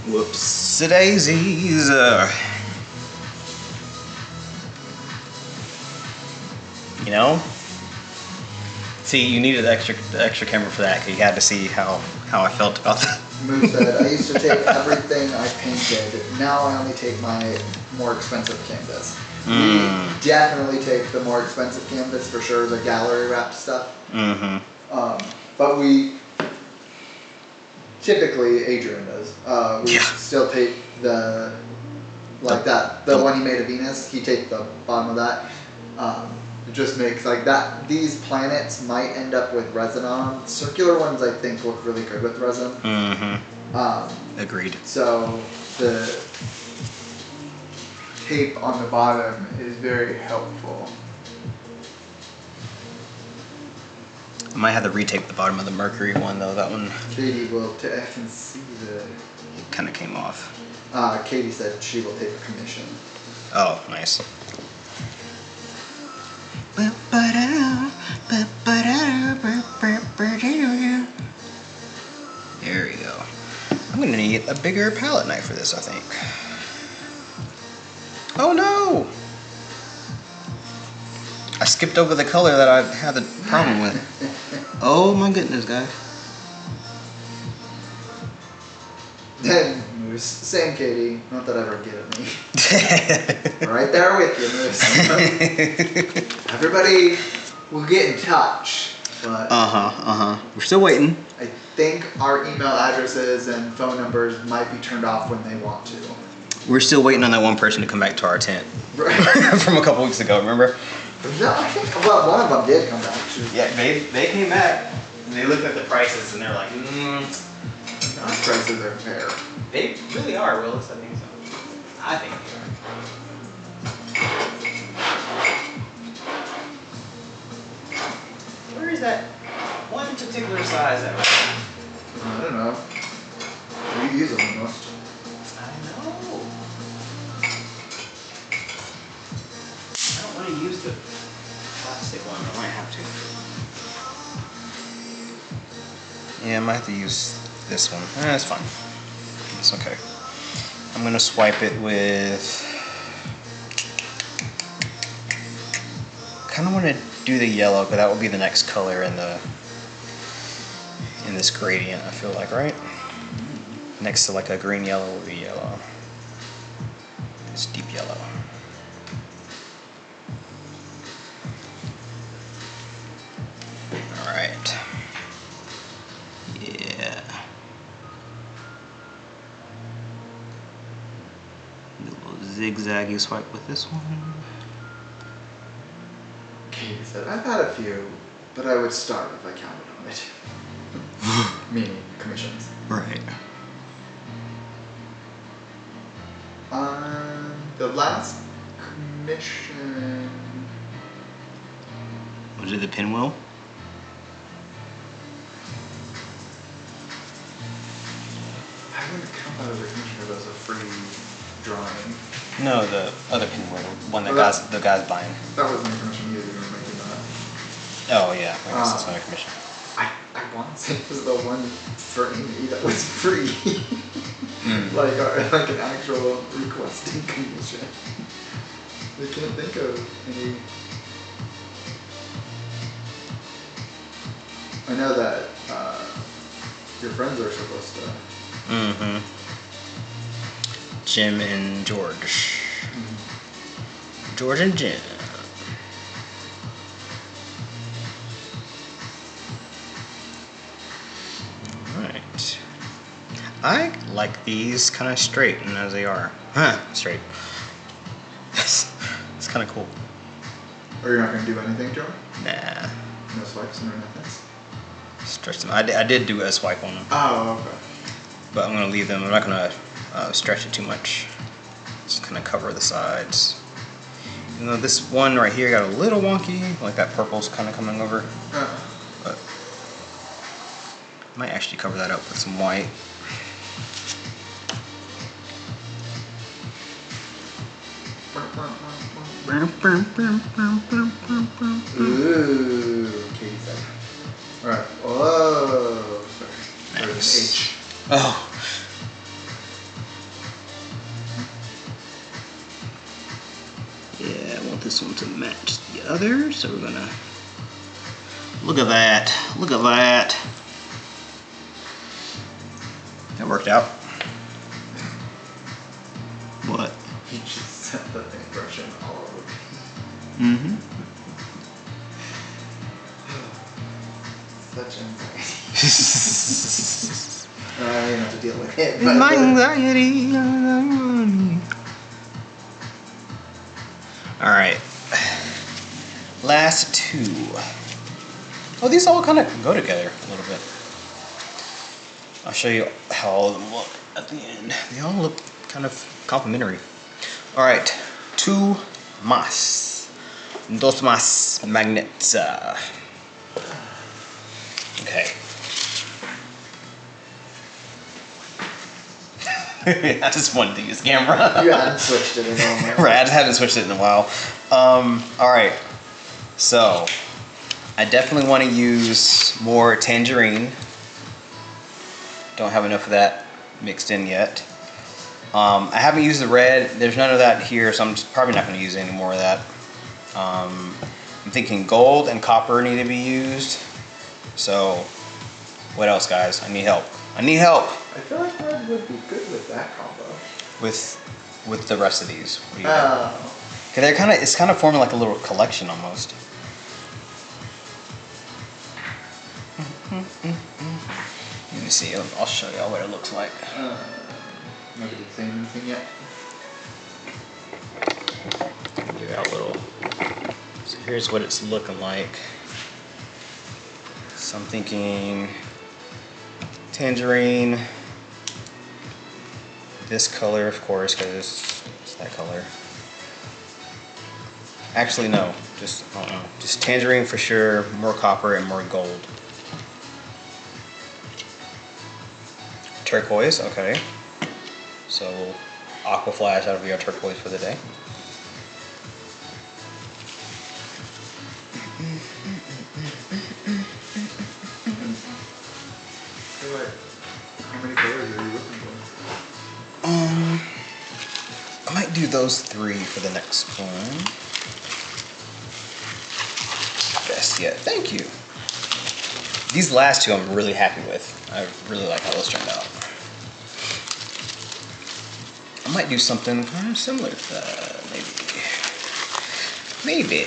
Whoops daisies. You know? See, you needed the extra camera for that because you had to see how I felt about that. Moose said, I used to take everything I painted. Now I only take my more expensive canvas. We definitely take the more expensive canvas for sure, the gallery wrapped stuff. But we typically, Adrian does. We still take the one he made of Venus. He takes the bottom of that. It just makes like that. These planets might end up with resin on them. Circular ones, I think, look really good with resin. Agreed. So the tape on the bottom is very helpful. I might have to retape the bottom of the Mercury one though. That one Katie will. I can see the. kind of came off. Katie said she will take a commission. Oh, nice. There we go. I'm gonna need a bigger palette knife for this, I think. Oh no! I skipped over the color that I had the problem with. Oh my goodness, guys. Moose, same Katie. Not that ever get at me. Right there with you, Moose. Everybody will get in touch. But We're still waiting. I think our email addresses and phone numbers might be turned off when they want to. We're still waiting on that one person to come back to our tent. Right. From a couple weeks ago, remember? No, I think one of them did come back. Yeah, they came back. And they looked at the prices and they're like, Our prices are fair. They really are, Willis. I think so. I think they are. Where is that one particular size at? I don't know. What do you use them the most? I know. I don't want to use the plastic one. I might have to. Yeah, I might have to use this one. That's fine. It's okay. I'm gonna swipe it with. Kind of want to do the yellow, but that will be the next color in this gradient. I feel like, right? Next to like a green yellow will be yellow. It's deep yellow. All right. Yeah. A little zigzaggy swipe with this one. Katie said, I've had a few, but I would start if I counted on it. Meaning commissions. Right. The last commission. Was it the pinwheel? I wouldn't count that as a commission as a free drawing. No, the other one that Well, the guy's buying. That wasn't a commission either. You were making that. Oh yeah, I guess that's not a commission. I want to say it was the one for Amy that was free. like an actual requesting commission. I can't think of any. I know that your friends are supposed to. Mm-hmm. Jim and George. George and Jim. Alright. I like these kind of straight and as they are. Huh, straight. It's kind of cool. Or you're not going to do anything, Joe? Nah. No swipes or nothing? Stretch them. I did do a swipe on them. Oh, okay. But I'm going to leave them. I'm not going to stretch it too much. Just kind of cover the sides. You know, this one right here got a little wonky, like that purple's kind of coming over. But I might actually cover that up with some white. Ooh, Katie said. Alright. Whoa. Sorry. Nice. H. Oh. Yeah, I want this one to match the other, so we're gonna look at that. Look at that. That worked out. What? You just set the paintbrush in all over. Mm-hmm. Such anxiety. I didn't have to deal with it. But My anxiety. Alright. Last two. Oh, these all kind of go together a little bit. I'll show you how all of them look at the end. They all look kind of complementary. Alright. Two más. Dos más magnets. Okay. I just wanted to use the camera. you hadn't switched it in a moment. Right, I just haven't switched it in a while. Alright, so I definitely want to use more tangerine. Don't have enough of that mixed in yet. I haven't used the red. There's none of that here, so I'm just probably not going to use any more of that. I'm thinking gold and copper need to be used. So, what else, guys? I need help. I need help I feel like red would be good with that combo. with the rest of these. What do you think? Oh. Cause they're kind of, it's kind of forming like a little collection almost. Let me see. I'll show y'all what it looks like. Nobody saying anything yet. Give out a little. So here's what it's looking like. So I'm thinking tangerine. This color, of course, because it's that color. Actually, no. Just tangerine for sure. More copper and more gold. Turquoise, okay. So aqua flash, that'll be our turquoise for the day. How many colors are you looking for? I might do those three for the next one. Best yet, thank you. These last two I'm really happy with. I really like how those turned out. I might do something kind of similar to that, maybe.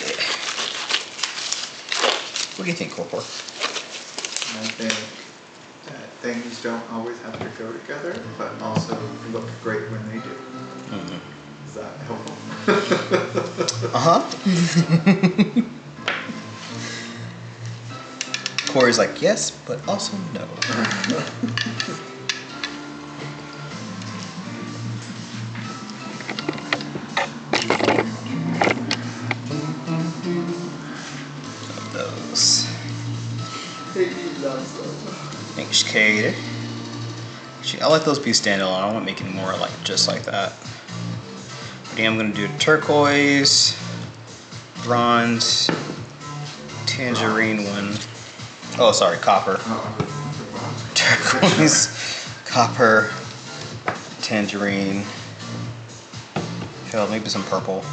What do you think, Corpor? I think that things don't always have to go together, but also look great when they do. Mm-hmm. Is that helpful? Uh-huh. Corey's like, yes, but also no. Those. Katie loves them. Thanks, Katie. I let those be standalone. I won't make any more like just like that. But yeah, I'm gonna do turquoise, bronze, tangerine one. Oh, sorry, copper. Turquoise, copper, tangerine. Hell, maybe some purple.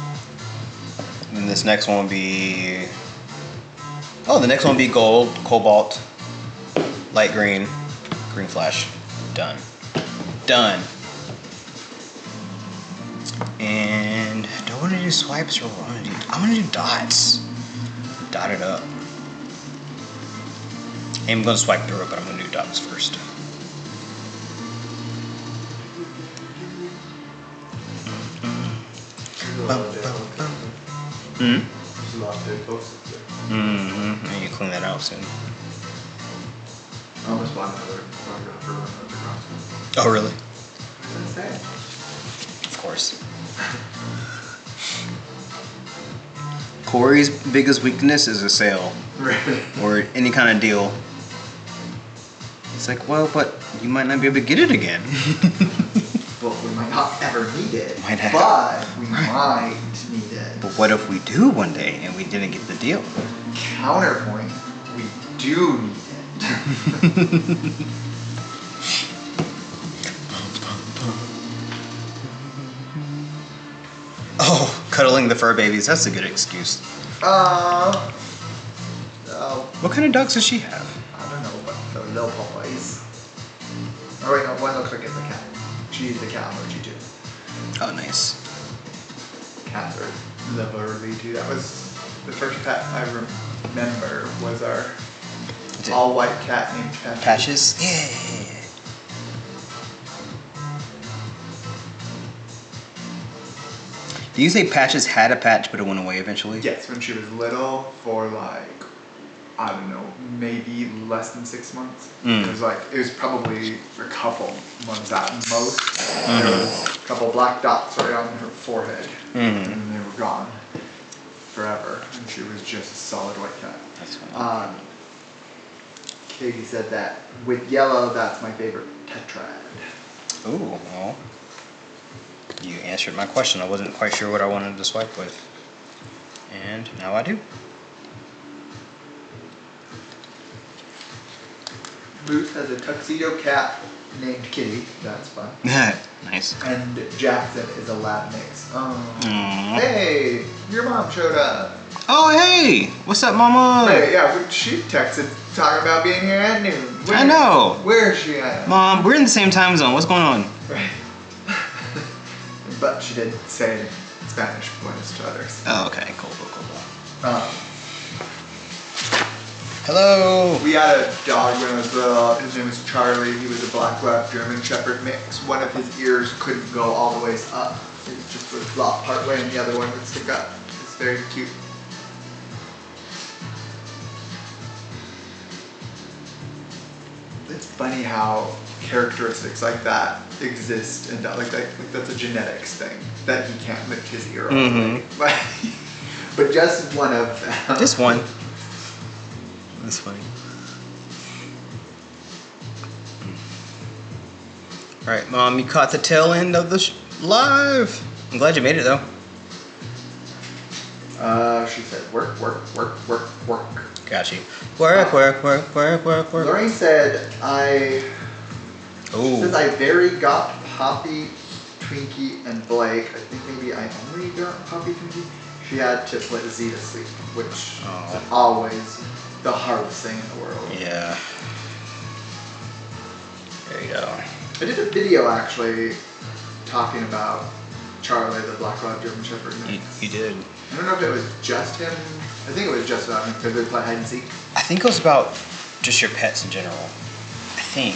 And then this next one will be. Oh, the next one will be gold, cobalt, light green, green flash. Done. Done. And do I want to do swipes or what I want to do? I want to do dots. Dot it up. I'm going to swipe through it, but I'm going to do dots first. Hmm? Mm-hmm. And you clean that out soon. I almost bought another photographer on the cross. Oh, really? What did I say? Of course. Corey's biggest weakness is a sale Really? or any kind of deal. It's like, well, but you might not be able to get it again. Well, we might not ever need it, Might have. but we might need it. But what if we do one day and we didn't get the deal? Counterpoint, we do need it. Oh, cuddling the fur babies. That's a good excuse. Oh, What kind of dogs does she have? I don't know, but the little Popeyes. Oh wait, no, one looks like it's a cat. She's the cat emoji too. Oh, nice. Cats are lovely too. That was the first pet I remember was our Is it all-white cat named Patches. Patches? Yeah. Do you say Patches had a patch but it went away eventually? Yes, when she was little for like, I don't know, maybe less than 6 months. Mm. It was probably a couple months at most. There was a couple black dots right on her forehead, Mhm. and they were gone forever. And she was just a solid white cat. That's funny. Katie said that with yellow, that's my favorite tetrad. Ooh, well, you answered my question. I wasn't quite sure what I wanted to swipe with. And now I do. Ruth has a tuxedo cat named Kitty. That's fun. Nice. And Jackson is a lab mix. Oh. Aww. Hey, your mom showed up. Oh, hey! What's up, Mama? Hey, yeah, she texted talking about being here at noon. I know. Where is she at? Mom, we're in the same time zone. What's going on? Right. But she did say in Spanish, buenos to others. Oh, okay. Cool. Hello. We had a dog when I was little. His name was Charlie. He was a black lab German Shepherd mix. One of his ears couldn't go all the ways up. It just would flop part way and the other one would stick up. It's very cute. It's funny how characteristics like that exist and like that's a genetics thing that he can't lift his ear all the way. But just one of them. Just one. That's funny. All right, Mom, you caught the tail end of the live. I'm glad you made it though. She said work. Got you. Work. Lorraine said Oh. says I very got Poppy, Twinkie, and Blake. I think maybe I only got Poppy, Twinkie. She had to put Z to sleep, which is always the hardest thing in the world. Yeah. There you go. I did a video actually talking about Charlie, the Black Lab German Shepherd mix. You did. I don't know if it was just him. I think it was just about him because we play hide and seek. I think it was about just your pets in general. I think.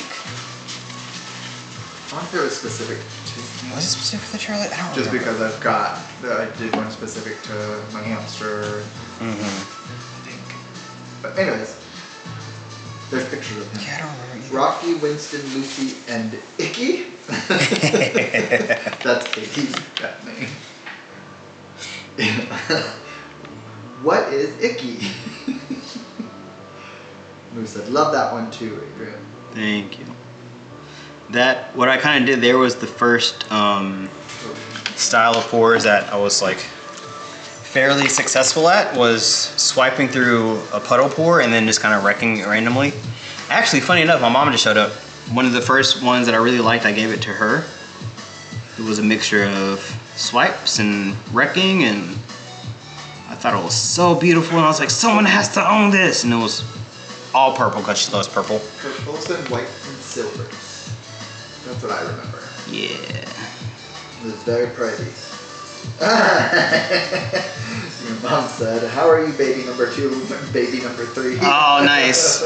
I wonder if it was specific to Was it specific to Charlie? I don't just remember. because I did one specific to my hamster. I think. But anyways, there's pictures of him. Yeah, I don't remember either. Rocky, Winston, Lucy, and Icky. That's Katie's pet name. What is Icky? Moose said, love that one too, Adrian. Thank you. That what I kind of did there was the first style of pours that I was like fairly successful at was swiping through a puddle pour and then just kind of wrecking it randomly. Actually, funny enough, my mom just showed up. One of the first ones that I really liked, I gave it to her. It was a mixture of swipes and wrecking, and I thought it was so beautiful, and I was like, someone has to own this, and it was all purple because she loves purple. Purples and whites and silvers. That's what I remember. Yeah. It was very pretty. Your mom said, "How are you, baby number 2, baby number 3?" Oh, nice.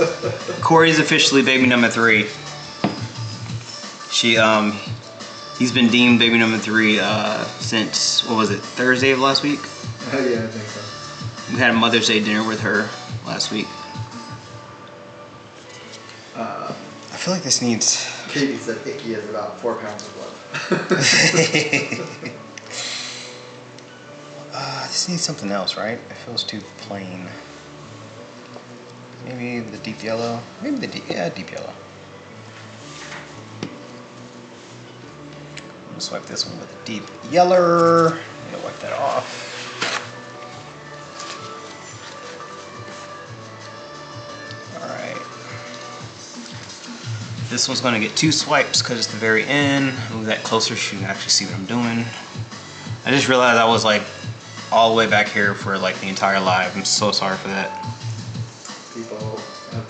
Corey's officially baby number 3. He's been deemed baby number 3 since, what was it, Thursday of last week? Oh yeah, I think so. We had a Mother's Day dinner with her last week. I feel like this needs... Katie said Icky is about 4 pounds of love. This needs something else, right? It feels too plain. Maybe the deep yellow? Maybe the deep yellow. I'm gonna swipe this one with a deep yellow. I'm gonna wipe that off. Alright. This one's gonna get 2 swipes because it's the very end. Move that closer so you can actually see what I'm doing. I just realized I was like all the way back here for like the entire live. I'm so sorry for that. People have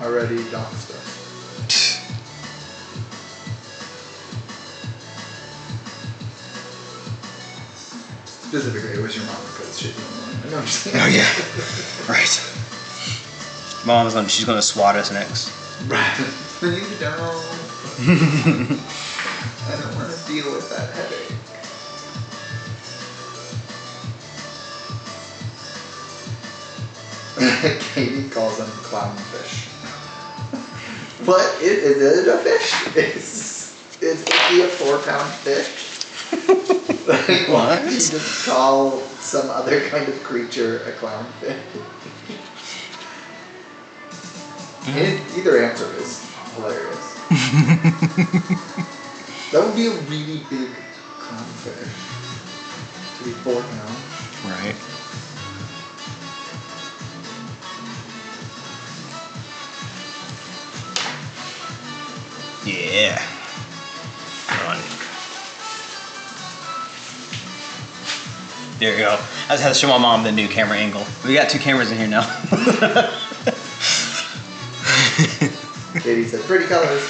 already doxed us. Specifically, it was your mom because she's the only one. I know I'm just kidding. Oh yeah, right. She's gonna swat us next. Right. You don't. I don't want to deal with that headache. Katie calls them clownfish. What? Is it a fish? Is Icky a 4-pound fish? Like, why don't you just call some other kind of creature a clownfish? Either answer is hilarious. That would be a really big clownfish. To be 4 pounds. Right. Yeah. Come on. There you go. I just had to show my mom the new camera angle. We got 2 cameras in here now. Katie said, pretty colors.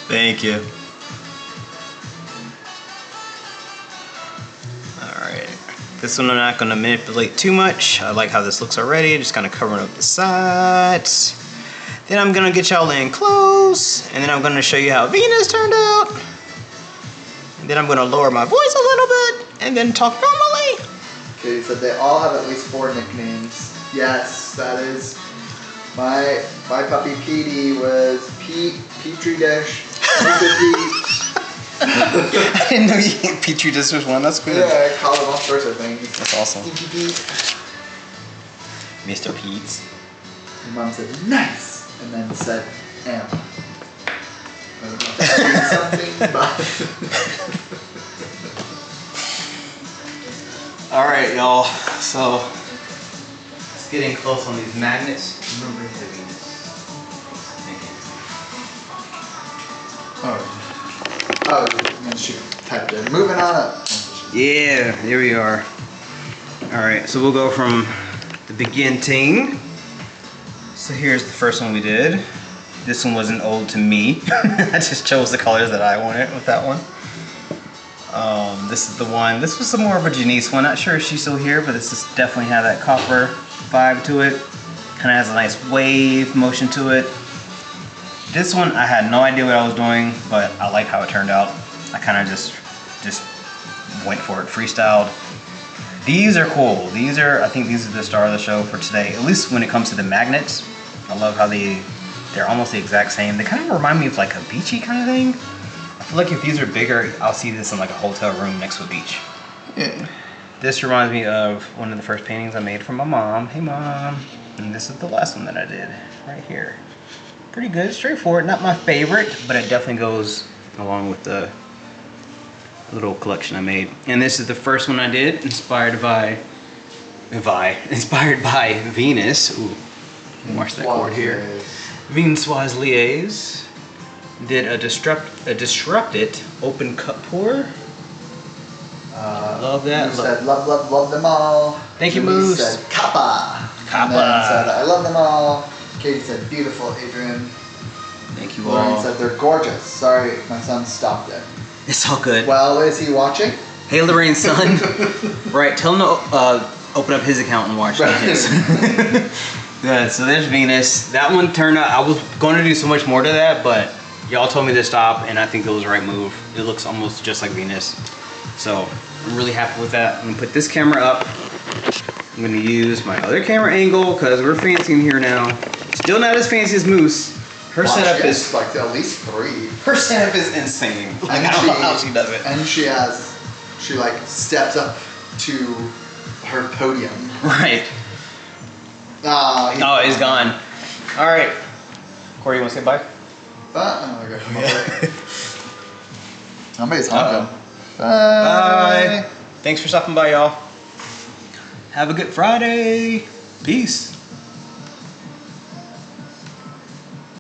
Thank you. Alright. This one I'm not going to manipulate too much. I like how this looks already. Just kind of covering up the sides. Then I'm going to get y'all in close. And then I'm going to show you how Venus turned out. And then I'm going to lower my voice a little bit. And then talk normally. Katie said they all have at least 4 nicknames. Yes, that is. My puppy Petey was Petri Dish. I didn't know you Petri Dish was one. That's good. Yeah, I call him all sorts of things. That's awesome. Pete. Mr. Pete's. Your mom said nice, and then said am. I don't know if that means something, but. All right, y'all. So it's getting close on these magnets. Remember heaviness. Oh, and she typed in. Moving on up. Yeah, here we are. All right, so we'll go from the beginning. So here's the first one we did. This one wasn't old to me. I just chose the colors that I wanted with that one. This is the one. This was more of a Janice one. Not sure if she's still here, but this is definitely had that copper vibe to it. Kind of has a nice wave motion to it. This one, I had no idea what I was doing, but I like how it turned out. I kind of just went for it, freestyled. These are cool. I think these are the star of the show for today, at least when it comes to the magnets. I love how they're almost the exact same. They kind of remind me of like a beachy kind of thing. I feel like if these are bigger, I'll see this in like a hotel room next to a beach. Yeah. This reminds me of one of the first paintings I made for my mom. Hey mom. And this is the last one that I did right here. Pretty good, straightforward. Not my favorite, but it definitely goes along with the little collection I made. And this is the first one I did, inspired by Venus. Ooh, watch that chord here. Venus Liaise did a disrupted open cup pour. Love that. You said love them all. Thank you, Louise Moose. said kappa. Kappa. And then said I love them all. Katie said beautiful. Adrian. Thank you Lauren all. said they're gorgeous. Sorry, my son stopped it. It's all good. Well, is he watching? Hey, Lorraine's son. Right, tell him to open up his account and watch his. Yeah, so there's Venus. That one turned out, I was going to do so much more to that, but y'all told me to stop, and I think it was the right move. It looks almost just like Venus. So I'm really happy with that. I'm gonna put this camera up. I'm gonna use my other camera angle because we're fancy in here now. Still not as fancy as Moose. Her Wow, setup she has is like at least 3. her setup is insane. Like, I don't know how she does it. And she like steps up to her podium. Right. Oh, He's gone. All right. Corey, you want to say bye? Somebody's Uh-oh. honking. Bye. Thanks for stopping by, y'all. Have a good Friday. Peace.